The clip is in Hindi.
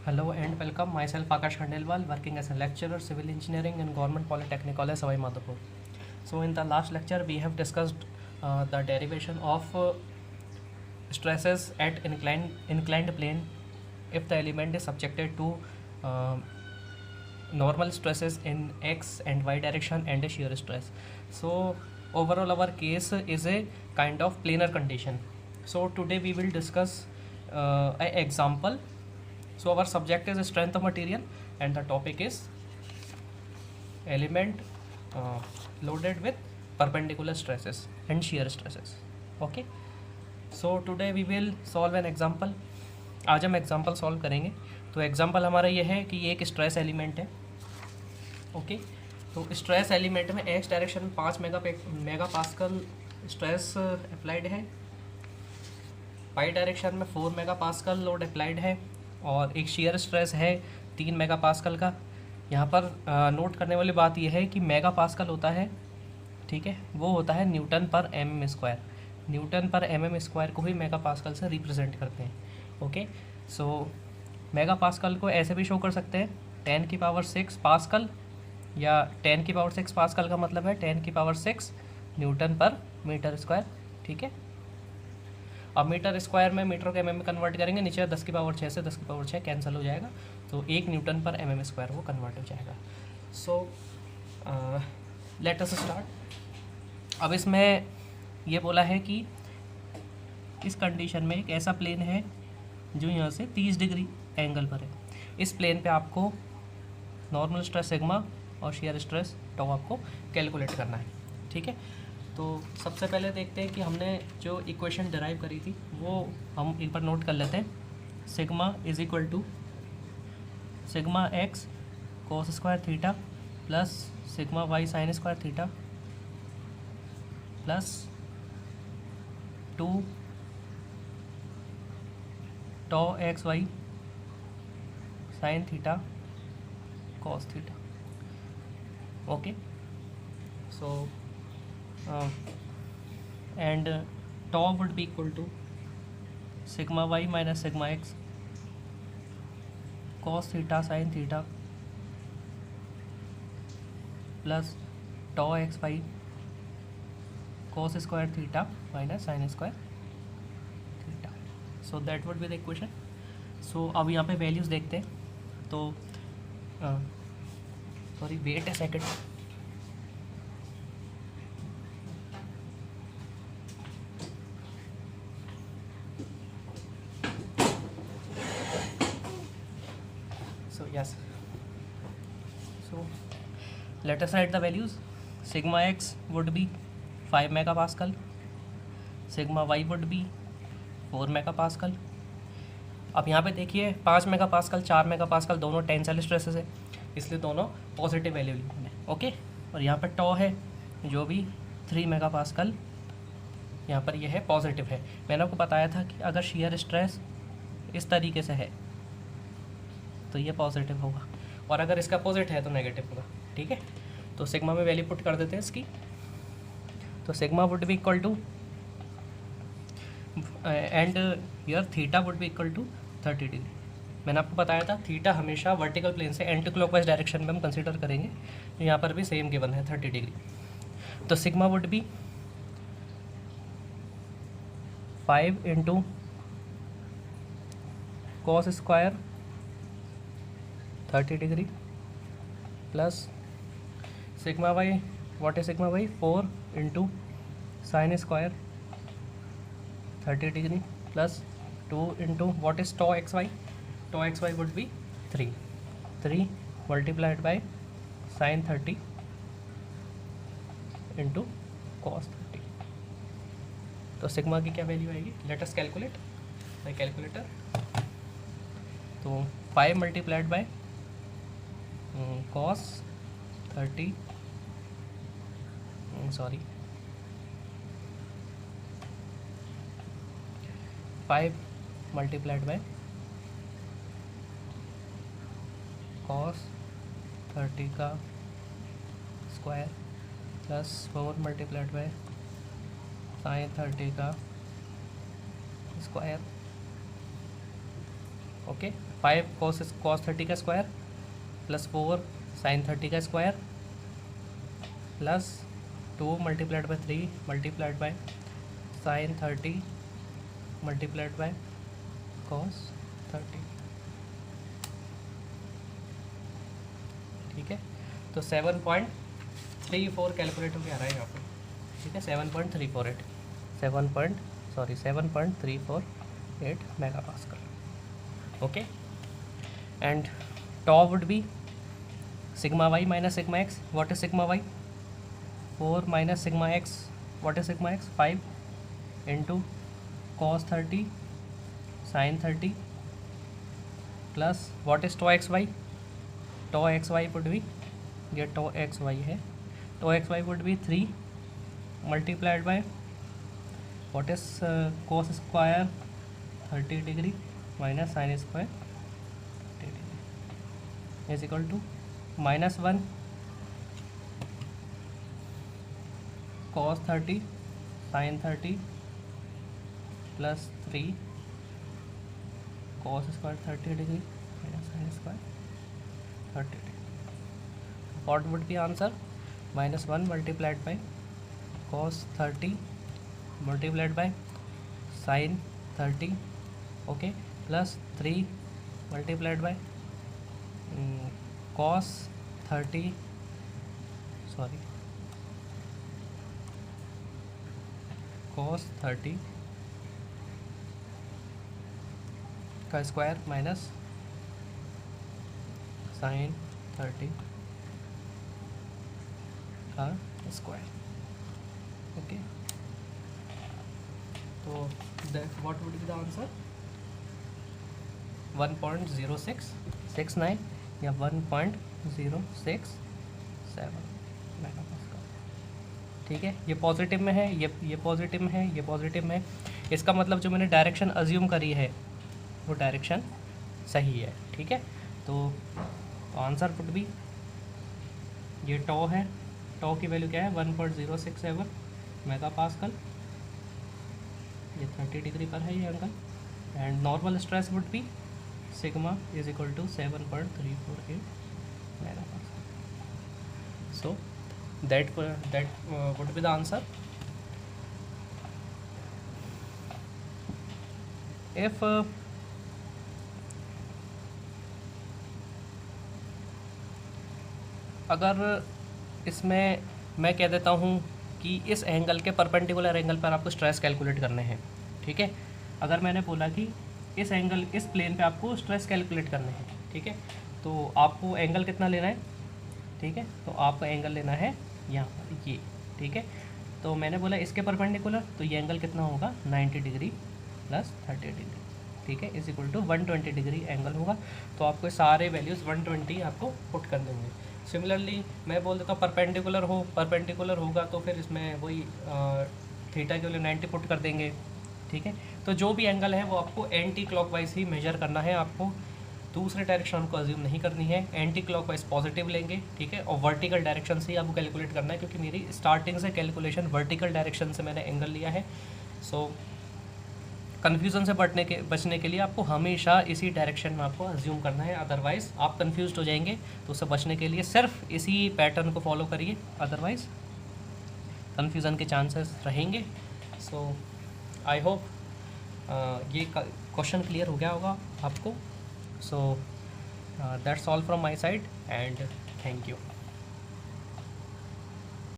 Hello and welcome. Myself Akash Khandelwal, working as a lecturer, civil engineering in Government Polytechnic College, Savai Madhopur. So in the last lecture, we have discussed the derivation of stresses at inclined plane if the element is subjected to uh, normal stresses in x and y direction and a shear stress. So overall our case is a kind of planar condition. So today we will discuss an example. So our subject is strength of material and the topic is element uh, loaded with perpendicular stresses and shear stresses. Okay, so today we will solve an example. आज हम एग्जाम्पल सॉल्व करेंगे. तो एग्जाम्पल हमारा ये है कि ये एक स्ट्रेस एलिमेंट है. ओके, तो स्ट्रेस एलिमेंट में एक्स डायरेक्शन में 5 मेगा पास्कल स्ट्रेस अप्लाइड है, वाई डायरेक्शन में 4 मेगा पास्कल लोड अप्लाइड है और एक शेयर स्ट्रेस है 3 मेगा पास्कल का. यहाँ पर नोट करने वाली बात यह है कि मेगा पास्कल होता है, ठीक है, वो होता है न्यूटन पर एम एम स्क्वायर. न्यूटन पर एम एम स्क्वायर को ही मेगा पास्कल से रिप्रेजेंट करते हैं. ओके, सो मेगा पास्कल को ऐसे भी शो कर सकते हैं 10⁶ पास्कल, या 10⁶ पास्कल का मतलब है 10⁶ न्यूटन पर मीटर स्क्वायर. ठीक है, अब मीटर स्क्वायर में मीटर को एमएम में कन्वर्ट करेंगे, नीचे 10⁶ से 10⁶ कैंसिल हो जाएगा, तो 1 न्यूटन पर एमएम स्क्वायर वो कन्वर्ट हो जाएगा. So let us start. अब इसमें ये बोला है कि इस कंडीशन में एक ऐसा प्लेन है जो यहाँ से 30 डिग्री एंगल पर है. इस प्लेन पे आपको नॉर्मल स्ट्रेस सिग्मा और शेयर स्ट्रेस टॉ आपको कैलकुलेट करना है. ठीक है, तो सबसे पहले देखते हैं कि हमने जो इक्वेशन डिराइव करी थी वो हम एक बार नोट कर लेते हैं. Sigma is equal to sigma x cos square theta plus sigma y sine square theta plus 2 tau x y sine theta cos theta. Okay, so and tau would be equal to sigma y minus sigma x cos theta sin theta plus tau x y cos square theta minus sin square theta. So that would be the equation. So अब यहाँ पे वैल्यूज़ देखते हैं. तो sorry wait A second. Yes, so let us write the values. Sigma x would be 5 megapascal, sigma y would be 4 megapascal. अब यहाँ पे देखिए 5 मेगापास्कल 4 मेगापास्कल दोनों टेंसाइल स्ट्रेसेस है, इसलिए दोनों पॉजिटिव वैल्यू लिखना है. ओके, और यहाँ पर टॉ है जो भी 3 मेगापास्कल, यहाँ पर यह है पॉजिटिव है. मैंने आपको बताया था कि अगर शेयर स्ट्रेस इस तरीके से है तो ये पॉजिटिव होगा और अगर इसका अपोजिट है तो नेगेटिव होगा. ठीक है, तो सिग्मा में वैल्यू पुट कर देते हैं इसकी. तो sigma would be equal to and your theta would be equal to 30 degree. मैंने आपको बताया था थीटा हमेशा वर्टिकल प्लेन से एंटी क्लॉकवाइज डायरेक्शन में हम कंसीडर करेंगे. यहाँ पर भी सेम गिवन है 30 डिग्री. तो sigma would be 5 into cos square 30 degree plus sigma y, what is sigma Y 4 into sine square 30 degree plus 2 into what is tau x Y. Tau x Y would be 3 multiplied by sine 30 into cos 30. तो सिग्मा की क्या वैल्यू आएगी, let us calculate by calculator. तो 5 multiplied by cos 30 sorry 5 multiplied by cos 30 का square plus 4 multiplied by sine 30 का स्क्वायर ओके 5 cos 30 का स्क्वायर प्लस 4 sin 30 का square plus 2 multiplied by 3 multiplied by sin 30 multiplied by cos 30। ठीक है, तो 7.34 कैलकुलेट हो के आ रहा है यहाँ पर। ठीक है, 7.348 megapascal. Okay, and tau would be sigma Y minus sigma X. What is sigma Y? 4 minus sigma X. What is sigma X? 5 into cos 30 sin 30 plus what is tau x Y? Tau x Y would be, ये टॉ एक्स वाई है, tau x Y would be 3 multiplied by what is cos square 30 degree minus sine square 30 degree is equal to -1 cos 30 sin 30 plus 3 cos square 30 degree minus sine square 30 degree. What would be answer? -1 multiplied by cos 30 multiplied by sin 30, okay, plus 3 multiplied by cos 30 का स्क्वायर माइनस sin 30 का स्क्वायर। ओके, तो what would be the answer? 1.0669 या 1.067 मेगापास्कल। ठीक है, ये पॉजिटिव में है, ये पॉजिटिव में है, ये पॉजिटिव में है। इसका मतलब जो मैंने डायरेक्शन अज्यूम करी है वो डायरेक्शन सही है। ठीक है, तो आंसर वुड बी, ये टॉ है, टॉ की वैल्यू क्या है? 1.067 मेगापास्कल। ये 30 डिग्री पर है ये angle, and normal stress would be sigma is equal to 7.348 megapascal. So that would be the answer. If अगर इसमें मैं कह देता हूँ कि इस एंगल के परपेंडिकुलर एंगल पर आपको स्ट्रेस कैलकुलेट करने हैं। ठीक है, अगर मैंने बोला कि इस एंगल, इस प्लेन पे आपको स्ट्रेस कैलकुलेट करने हैं, ठीक है, तो आपको एंगल कितना लेना है? ठीक है, तो आपको एंगल लेना है यहाँ पर ये। ठीक है, तो मैंने बोला इसके परपेंडिकुलर, तो ये एंगल कितना होगा? 90 डिग्री प्लस 30 डिग्री। ठीक है, is equal to 120 degree angle होगा। तो आपको सारे वैल्यूज़ 120 आपको पुट कर देंगे। सिमिलरली मैं बोल देता हूँ परपेंडिकुलर होगा तो फिर इसमें वही थीटा के लिए 90 पुट कर देंगे। ठीक है, तो जो भी एंगल है वो आपको एंटी क्लॉकवाइज ही मेजर करना है, आपको दूसरे डायरेक्शन हमको अज्यूम नहीं करनी है। एंटी क्लॉकवाइज पॉजिटिव लेंगे, ठीक है, और वर्टिकल डायरेक्शन से ही आपको कैलकुलेट करना है, क्योंकि मेरी स्टार्टिंग से कैलकुलेशन वर्टिकल डायरेक्शन से मैंने एंगल लिया है। सो कन्फ्यूज़न से बचने के लिए आपको हमेशा इसी डायरेक्शन में आपको अज्यूम करना है, अदरवाइज़ आप कन्फ्यूज्ड हो जाएंगे। तो उससे बचने के लिए सिर्फ इसी पैटर्न को फॉलो करिए, अदरवाइज़ कन्फ्यूज़न के चांसेस रहेंगे। सो आई होप ये क्वेश्चन क्लियर हो गया होगा आपको। So that's all from my side and thank you.